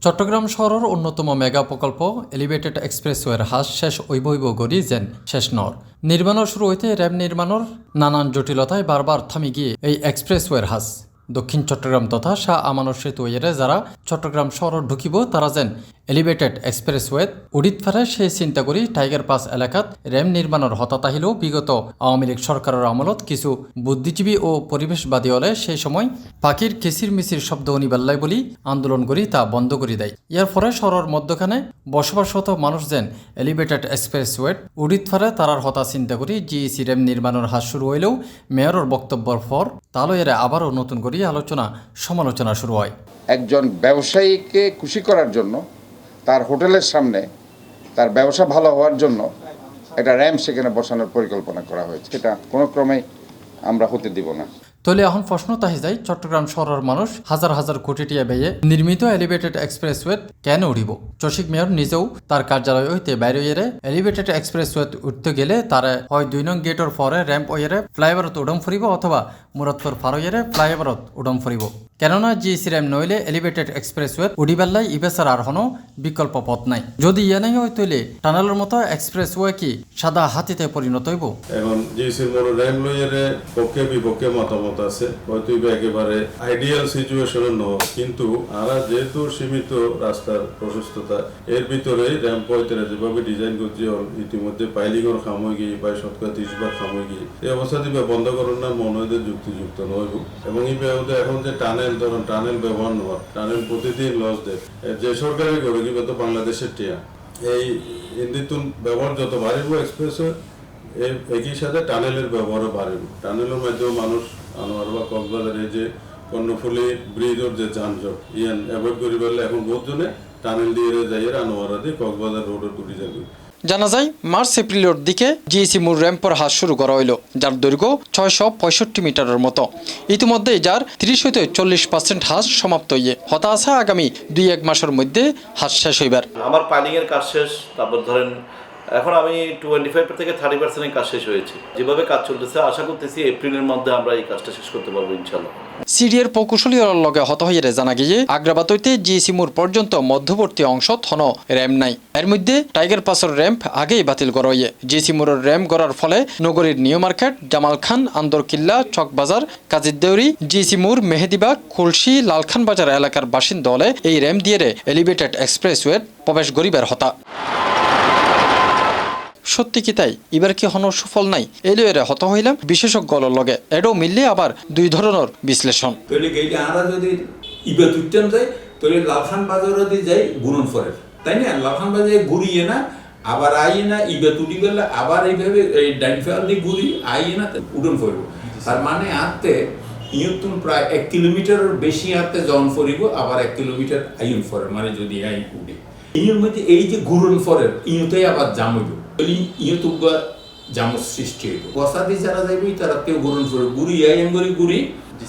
চট্টগ্রাম শহরের অন্যতম মেগা প্রকল্প এলিভেটেড এক্সপ্রেসওয়ের হাস শেষ হইব গড়ি যেন শেষ নর নির্মাণের শুরু হইতে র্যাম নির্মাণের নানান জটিলতায় বারবার থামি গিয়ে এই এক্সপ্রেসওয়ের হাস দক্ষিণ চট্টগ্রাম তথা শাহ আমানত সেতু এরে যারা চট্টগ্রাম শহর ঢুকিব তারা যেন এলিভেটেড এক্সপ্রেসওয়েত উডিত ফেরে সেই চিন্তা করি টাইগার পাস এলাকাত র্যাম নির্মাণের হতা তাহিলেও বিগত আওয়ামী লীগ সরকারের আমলত কিছু বুদ্ধিজীবী ও পরিবেশবাদী হলে সেই সময় পাখির কিচির মিচির শব্দ অনিবাল্লাই বলি আন্দোলন করি তা বন্ধ করে দেয়। ইয়ার ফলে শহরের মধ্যখানে বসবাসরত মানুষ যেন এলিভেটেড এক্সপ্রেসওয়েট উডিত ফেরে তারার হতা চিন্তা করি জিইসি র্যাম নির্মাণের হাস শুরু হইলেও মেয়রের বক্তব্যের পর তাহলে এরা আবারও নতুন করে আলোচনা সমালোচনা শুরু হয়। একজন ব্যবসায়ীকে খুশি করার জন্য তার হোটেলের সামনে তার ব্যবসা ভালো হওয়ার জন্য একটা র্যাম্প সেখানে বসানোর পরিকল্পনা করা হয়েছে, এটা কোনো ক্রমেই আমরা হতে দিব না। তাহলে এখন প্রশ্ন তাহি যায় চট্টগ্রাম শহরের মানুষ হাজার হাজার কোটি টিয়া ব্যয়ে নির্মিত এলিভেটেড এক্সপ্রেসওয়েত কেন উঠিব? চসিক মেয়র নিজেও তার কার্যালয় হইতে বাইরে এরে এলিভেটেড এক্সপ্রেসওয়েত উঠতে গেলে তারা হয় 2 নং গেটর পরে র্যাম্প ওয়ারে ফ্লাইওভারত উডম ফুরিব অথবা মুরাদপুর ফারোয়ারে ফ্লাইওভারত উডম ফুরিব। কেননা জিইসি র্যাম নইলে এলিভেটেড এক্সপ্রেসওয়েত উডিবাল্লাই ইবেসার আর হনো বিকল্প পথ নাই। যদি ইয়ে নাই হয় তৈলে টানেলের মতো এক্সপ্রেসওয়ে কি সাদা হাতিতে পরিণত হইব? এখন জিইসির মনো র্যাম লইয়ারে পক্ষে বিপক্ষে মতামত আছে, হয়তো একেবারে আইডিয়াল সিচুয়েশন নয়, কিন্তু আমরা যেহেতু সীমিত রাস্তার প্রশস্ততা এর ভিতরে র্যাম্প হইতে যেভাবে ডিজাইন করছি ইতিমধ্যে পাইলিংয়ের খাম হয়ে গিয়ে প্রায় 30% খাম হয়ে গিয়ে এই অবস্থা দিবে বন্ধ করার না মনে হয় যুক্তিযুক্ত নয়। এবং এই ব্যবহার এখন যে টানেল ধরুন টানেল ব্যবহার নয়, টানেল প্রতিদিন লস দেয় যে সরকারি করে কি তো বাংলাদেশের টিয়া এই ইন্দিতুন ব্যবহার যত বাড়িব এক্সপ্রেসওয়ে একই সাথে টানেলের ব্যবহারও বাড়িব। টানেলের মাধ্যমে মানুষ আনোয়ার বা কক্সবাজারে যে কর্ণফুলী ব্রিজের যে যানজট ইয়ান অ্যাভয়েড করি পারলে এখন বহুত জনে টানেল দিয়ে যাই আনোয়ারা দিয়ে কক্সবাজার রোডের টুটি যাবে। জানা যায় মার্চ এপ্রিলের দিকে জিইসি মূল র্যাম্পের হাস শুরু করা হইল, যার দৈর্ঘ্য 665 মিটারের মতো। ইতিমধ্যে যার 30 হইতে 40% হাস সমাপ্ত হইয়ে হতা আছে আগামী 2-1 মাসের মধ্যে হাস শেষ হইবার। আমার প্ল্যানিং এর কাজ শেষ, তারপর ধরেন এখন আমি 25 থেকে 30% কাজ শেষ হয়েছে। যেভাবে কাজ চলতেছে আশা করতেছি এপ্রিলের মধ্যে আমরা এই কাজটা শেষ করতে পারবো ইনশাআল্লাহ। সিডিএর প্রকৌশলীর লগে হত হইয়ে জানা গিয়ে আগ্রাবাদ হইতে জিইসি মোড় পর্যন্ত মধ্যবর্তী অংশ থন র্যাম্প নাই। এর মধ্যে টাইগার পাসের র্যাম্প আগেই বাতিল করা হইয়ে জিইসি মোড়ের র্যাম্প গড়ার ফলে নগরীর নিউ মার্কেট, জামাল খান, আন্দরকিল্লা, চকবাজার, কাজীর দেউরি, জিইসি মোড়, মেহেদিবাগ, খুলশি, লালখান বাজার এলাকার বাসিন্দা হলে এই র্যাম্প দিয়ে এলিভেটেড এক্সপ্রেসওয়ে প্রবেশ গরিবের হতা। সত্যি কি তাই? এবার কি হন সুফল নাই? এলিওরে হত হইলাম বিশেষজ্ঞর লগে এডও মিললে আবার দুই ধরনের বিশ্লেষণ। আমরা যদি ইবে তুইতাম যাই তাহলে লালখান বাজারে দিয়ে যাই গুণন ফরের, তাই না? লালখান বাজারে ঘুরিয়ে না আবার আইয়ে না ইবে তুটি গেলে আবার এইভাবে এই ডাইন ফেয়ার দিয়ে ঘুরি আইয়ে না উডন ফরিব। তার মানে আনতে ইয়তুন প্রায় 1 কিলোমিটারের বেশি আনতে জন ফরিব, আবার 1 কিলোমিটার আইন ফরের, মানে যদি আই উঠে ইয়ের মধ্যে এই যে ঘুরন ফরের ইয়তেই আবার জাম হইব, ইয়তুবা জামর সৃষ্টি হইব। ওয়াসাদি যারা যাইবই তারা কেউ ঘুরন ফরে ঘুরি আইন করি ঘুরি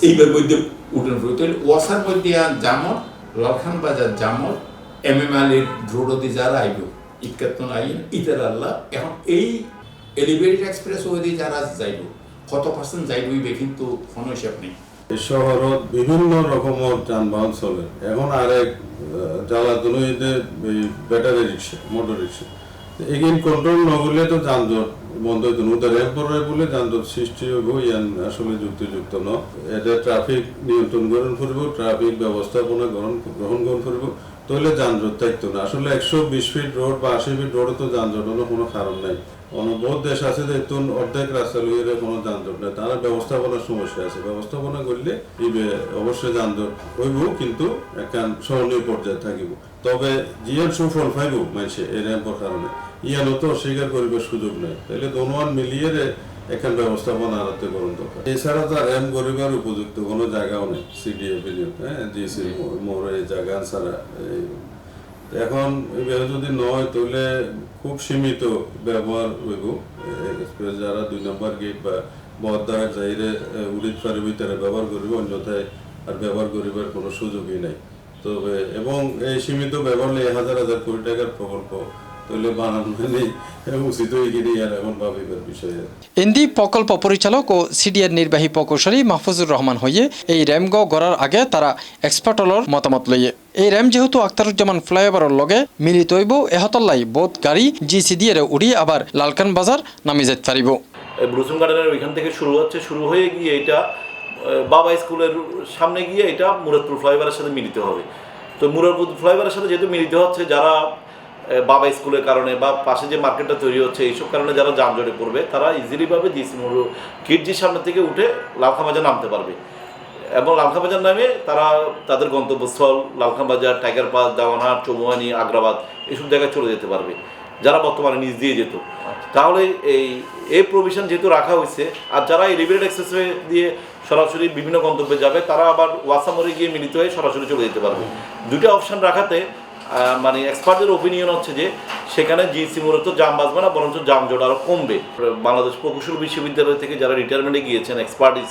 এইবার মধ্যে উঠন ফরে। তাহলে ওয়াসার মধ্যে জামর, লালখান বাজার জামর, এমএম আলীর রোডে যারা আইব ইকাত্তন আইন ইতার আল্লাহ। এখন এই এলিভেটেড এক্সপ্রেস ওয়ে যারা যাইব কত পার্সেন্ট যাইবই কিন্তু কোনো হিসাব নেই। শহরত বিভিন্ন রকমের যানবাহন চলে। এখন আরেক জ্বালাতন ব্যাটারি রিক্সা, মোটর রিক্সা এগিন কন্ট্রোল নগরলে তো যানজট বন্ধ হইত না। ওদের র্যাম্প রয়ে বলে যানজট সৃষ্টি হইব, ইয়ান আসলে যুক্তিযুক্ত ন। এটা ট্রাফিক নিয়ন্ত্রণ গ্রহণ করব, ট্রাফিক ব্যবস্থাপনা গ্রহণ করব, তাহলে যানজট থাকতো না। আসলে 120 ফিট রোড বা 80 ফিট রোডে তো যানজট হওয়ার কোনো কারণ নাই। বহুত দেশ আছে যেহেতু অর্ধেক রাস্তা লইয়ে কোনো যানজট নেই, তারা ব্যবস্থাপনার সমস্যা আছে। ব্যবস্থাপনা করলে অবশ্যই যানজট হইব, কিন্তু একখান সহনীয় পর্যায়ে থাকিব। তবে জিয়ান সুফল পাইব মানুষে এই র্যাম্পের কারণে, ইয়ানও তো অস্বীকার করিবার সুযোগ নেই। তাহলে দোনোয়ান মিলিয়ে এখান ব্যবস্থাপনা আলাদা করুন দরকার। এছাড়া তো র্যাম্প করিবার উপযুক্ত কোনো জায়গাও নেই সিডিএ জিইসি মোড়ে জায়গা ছাড়া। এখন যদি নয় তাহলে খুব সীমিত ব্যবহার হইব। এক্সপ্রেস যারা 2 নম্বর গেট বা বহদ্দার যাইরে উড়িদ ফারিব তারা ব্যবহার করিব, অন্যথায় আর ব্যবহার করিবার কোনো সুযোগই নাই। তবে এবং এই সীমিত ব্যবহার 1000 কোটি টাকার প্রকল্প তাহলে বানানো নেই উচিত হয়ে গিয়ে আর এখন ভাবিবার বিষয়ে। ইন্দি প্রকল্প পরিচালক ও সিডিএর নির্বাহী প্রকৌশলী মাহফুজুর রহমান হইয়ে এই র্যামগ গড়ার আগে তারা এক্সপার্টলর মতামত লইয়ে এই র্যাম যেহেতু আখতারুজ্জামান ফ্লাইওভারের লগে মিলিত হইব এহতল্লাই বোধ গাড়ি জিসি দিয়ে উড়ি আবার লালকান বাজার নামি যেতে পারিব। ব্লুসুম গার্ডেনের ওইখান থেকে শুরু হয়ে গিয়ে এটা বাবা স্কুলের সামনে গিয়ে এটা মুরাদপুর ফ্লাইওভারের সাথে মিলিত হবে। তো মুরাদপুর ফ্লাইওভারের সাথে যেহেতু মিলিত হচ্ছে, যারা বাবা স্কুলের কারণে বা পাশে যে মার্কেটটা তৈরি হচ্ছে এইসব কারণে যারা যানজটে পড়বে তারা ইজিলিভাবে জিসি মোড় কিডজির সামনে থেকে উঠে লালখান বাজার নামতে পারবে এবং লালখান বাজার নামে তারা তাদের গন্তব্যস্থল লালখান বাজার, টাইগার পাস, দেওয়ানা, চৌমুহানি, আগ্রাবাদ এইসব জায়গায় চলে যেতে পারবে যারা বর্তমানে নিচ দিয়ে যেত। তাহলে এই প্রভিশন যেহেতু রাখা হয়েছে, আর যারা এই এলিভেটেড এক্সপ্রেসওয়ে দিয়ে সরাসরি বিভিন্ন গন্তব্যে যাবে তারা আবার ওয়াসা মোড়ে গিয়ে মিলিত হয়ে সরাসরি চলে যেতে পারবে। দুটো অপশন রাখাতে মানে এক্সপার্টদের ওপিনিয়ন হচ্ছে যে সেখানে জিসি মোড়ে তো জাম বাঁচবে না, বরঞ্চ যানজট আরও কমবে। বাংলাদেশ প্রকৌশল বিশ্ববিদ্যালয় থেকে যারা রিটায়ারমেন্টে গিয়েছেন, এক্সপার্টিস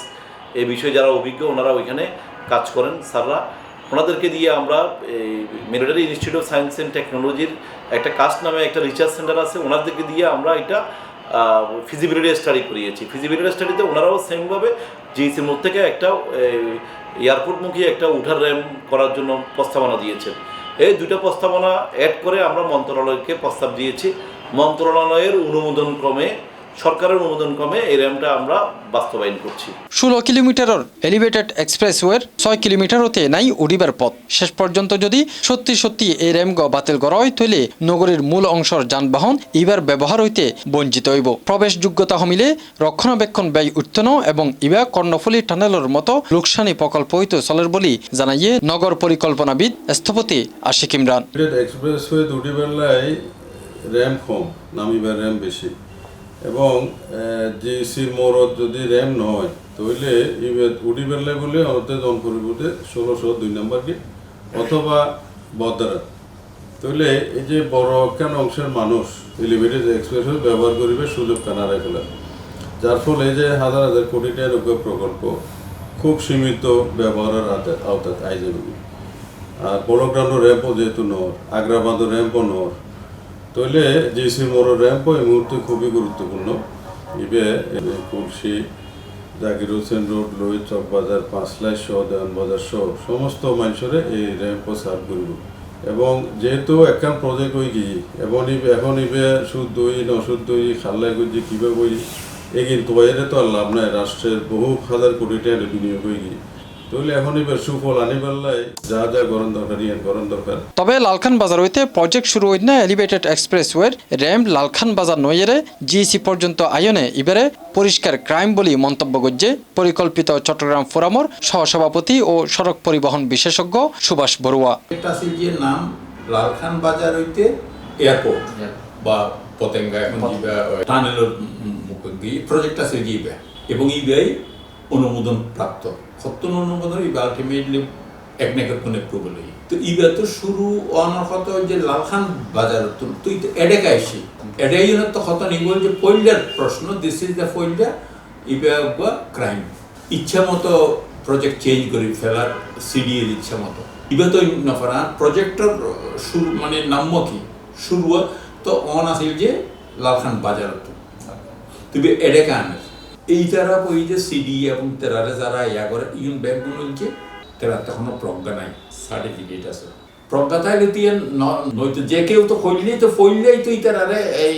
এই বিষয়ে যারা অভিজ্ঞ, ওনারা ওইখানে কাজ করেন স্যাররা, ওনাদেরকে দিয়ে আমরা এই military institute of science and টেকনোলজির একটা কাস্ট নামে একটা রিসার্চ সেন্টার আছে, ওনাদেরকে দিয়ে আমরা এটা ফিজিবিলিটি স্টাডি করিয়েছি। ফিজিবিলিটি স্টাডিতে ওনারাও সেমভাবে জিসি মোড় থেকে একটা এয়ারপোর্টমুখী একটা উঠার র্যাম করার জন্য প্রস্তাবনা দিয়েছেন। এই দুটো প্রস্তাবনা অ্যাড করে আমরা মন্ত্রণালয়কে প্রস্তাব দিয়েছি। মন্ত্রণালয়ের অনুমোদন ক্রমে, সরকারের অনুমোদন ক্রমে এই র্যামটা আমরা বাস্তবায়ন করছি। 16 কিলোমিটারের এলিভেটেড এক্সপ্রেসওয়ের 6 কিলোমিটার হতে নাই উড়িবার পথ। শেষ পর্যন্ত যদি সত্যি এই র্যামগ বাতিল করা হয় তৈলে নগরীর মূল অংশের যানবাহন ইবার ব্যবহার হইতে বঞ্চিত হইব। প্রবেশযোগ্যতা হমিলে রক্ষণাবেক্ষণ ব্যয় উত্তন এবং ইবা কর্ণফুলী টানেলের মতো লোকসানি প্রকল্প হইতে চলের বলি জানাইয়ে নগর পরিকল্পনাবিদ স্থপতি আশিক ইমরান। এক্সপ্রেসওয়ে দুটি বেলায় র্যাম কম, নামিবার র্যাম বেশি, এবং জিসির মোড়ত যদি র্যাম নয় তাহলে উডি বেলায় বলে অর্থে জনপরিবর্তে 1602 নম্বর গেট অথবা বদারা, তাহলে এই যে বড় একখান অংশের মানুষ এলিভেটেড এক্সপ্রেসওয়ে ব্যবহার করিবে সুযোগ কানারে ফেলা, যার ফলে যে হাজার হাজার কোটি টাকার প্রকল্প খুব সীমিত ব্যবহারের আওতায় আই যাবে। আর বড়গ্রামের র্যাম্পও যেহেতু নর, আগ্রাবাদের র্যাম্পও নর, তাহলে জিসি মোড়ের র্যাম্পও এই মুহূর্তে খুবই গুরুত্বপূর্ণ। ইবে কুলসি, জাকির হোসেন রোড, লোহিত চক বাজার, পাঁচলাই সহ, দেওয়ান বাজার সহ সমস্ত মানুষরে এই র্যাম্পও সার্ভ করব। এবং যেহেতু একখান প্রজেক্ট হয়ে গিয়ে এখন ইবে শুদ্ধই নশুদ্ধই খাল্লাই করছি কীভাবে বই এগিয়ে তো এর তো আর লাভ নাই, রাষ্ট্রের বহু হাজার কোটি টাকা বিনিয়োগ হয়ে গিয়ে, তাহলে এখন এবার সুফল আনি পারলাই যা গরম দরকার গরম দরকার। তবে লালখান বাজার হইতে প্রজেক্ট শুরু হইত না এলিভেটেড এক্সপ্রেসওয়ের র্যাম লালখান বাজার নইয়েরে জিসি পর্যন্ত আয়নে ইবারে পরিষ্কার ক্রাইম বলি মন্তব্য করছে পরিকল্পিত চট্টগ্রাম ফোরামর সহসভাপতি ও সড়ক পরিবহন বিশেষজ্ঞ সুভাষ বড়ুয়া। একটা সিজির নাম লালখান বাজার হইতে এয়ারপোর্ট বা পতেঙ্গা এখন দিবা টানেলের মুখে দিয়ে প্রজেক্ট আছে দিবে এবং ইবাই অনুমোদন প্রাপ্ত সত্তর অনুমোদন ইবা আলটিমেটলি একনেকন অ্যাপ্রুভাল হই। তো ইবা তো শুরু অনর্থ যে লালখান বাজার তুই তো এডেকে আইসি এডাই তো কত নিগল যে পয়লার প্রশ্ন, দিস ইজ দ্য পয়লা ইবা বা ক্রাইম ইচ্ছা মতো প্রজেক্ট চেঞ্জ করে ফেলার সিডিএর ইচ্ছা মতো ইবা তো নফারা প্রজেক্টর শুরু মানে নাম্য কি শুরু তো অন আসিল যে লালখান বাজার তো তুই এডেকে আনে এই তারা ওই যে সিডি এবং তেরারে যারা ইয়া করে ইউন ব্যাংক বলছে তেরা তখনও প্রজ্ঞা নাই, সার্টিফিকেট আছে প্রজ্ঞা থাকলে তুই নয়তো যে কেউ তো কইলেই তো ফইলেই তুই তারারে এই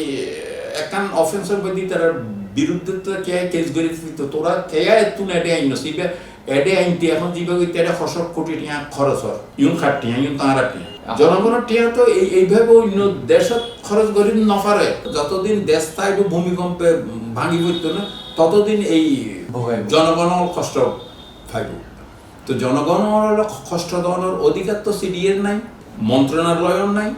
একান অফেন্সের প্রতি তার বিরুদ্ধে তো কে কেস করে তো তোরা কে তুন এডে আইন নসিবে এডে আইনটি এখন যেভাবে তেরা 600 কোটি টাকা খরচ হয় ইউন খাটি ইউন তাঁরা টিয়া জনগণের টিয়া তো এইভাবে অন্য দেশত খরচ করি নফারে। যতদিন দেশ থাকবে ভূমিকম্পে ভাঙি পড়তো না ততদিন এই জনগণ কষ্ট থাকবে। তো জনগণের কষ্ট দেওয়ানোর অধিকার তো সিডিএর নাই, মন্ত্রণালয়ের নাই।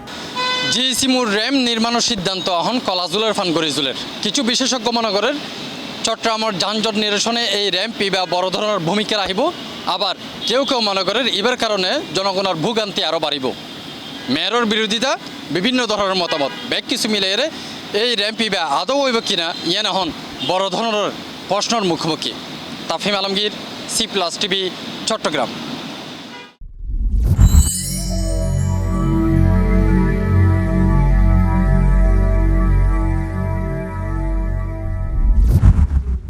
জিসি মোড় র্যাম নির্মাণের সিদ্ধান্ত এখন কলাজুলের ফান গরিজুলের কিছু বিশেষজ্ঞ মনে করেন চট্টগ্রামের যানজট নিরসনে এই র্যাম্প ইবা বড় ধরনের ভূমিকা রাখিব। আবার কেউ মনে করেন ইবার কারণে জনগণের ভোগান্তি আরও বাড়িব। মেয়রের বিরোধিতা, বিভিন্ন ধরনের মতামত ব্যাগ কিছু মিলে এই র্যাম্প ইবা আদৌ হইব কিনা ইয়ান এখন বড় ধরনের প্রশ্নের মুখোমুখি। তাফহিম আলমগীর, C+ TV, চট্টগ্রাম।